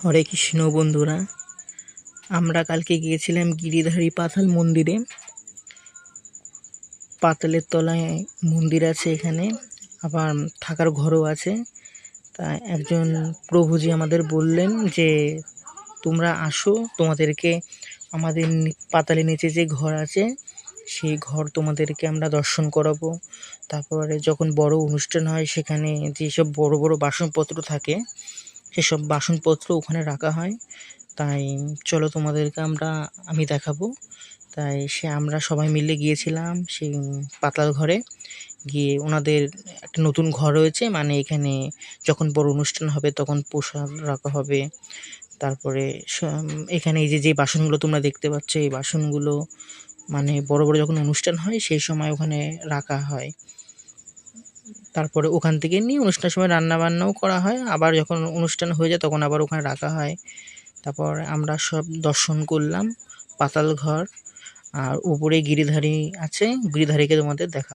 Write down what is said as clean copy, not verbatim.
হরে কৃষ্ণ বন্ধুরা, আমরা কালকে গিয়েছিলাম গিরিধারী পাতাল মন্দিরে। পাতালের তলায় মন্দির আছে, এখানে আবার থাকার ঘরও আছে। তা একজন প্রভুজি আমাদের বললেন যে তোমরা আসো, তোমাদেরকে আমাদের পাতালের নিচে যে ঘর আছে সেই ঘর তোমাদেরকে আমরা দর্শন করাবো। তারপরে যখন বড় অনুষ্ঠান হয় সেখানে যেসব বড় বড় বাসনপত্র থাকে সেসব বাসনপত্র ওখানে রাখা হয়। তাই চলো তোমাদেরকে আমি দেখাবো। তাই আমরা সবাই মিলে গিয়েছিলাম সেই পাতাল ঘরে। গিয়ে ওনাদের একটা নতুন ঘর রয়েছে, মানে এখানে যখন বড় অনুষ্ঠান হবে তখন প্রসাদ রাখা হবে। তারপরে এখানে এই যে বাসনগুলো তোমরা দেখতে পাচ্ছ, এই বাসনগুলো মানে বড় বড় যখন অনুষ্ঠান হয় সেই সময় ওখানে রাখা হয়। তারপরে ওখান থেকে নিয়ে অনুষ্ঠানের সময় রান্না বান্নাও করা হয়, আবার যখন অনুষ্ঠান হয়ে যায় তখন আবার ওখানে রাখা হয়। তারপর আমরা সব দর্শন করলাম পাতাল ঘর, আর উপরে গিরিধারী আছে, গিরিধারীকে তোমাদের দেখা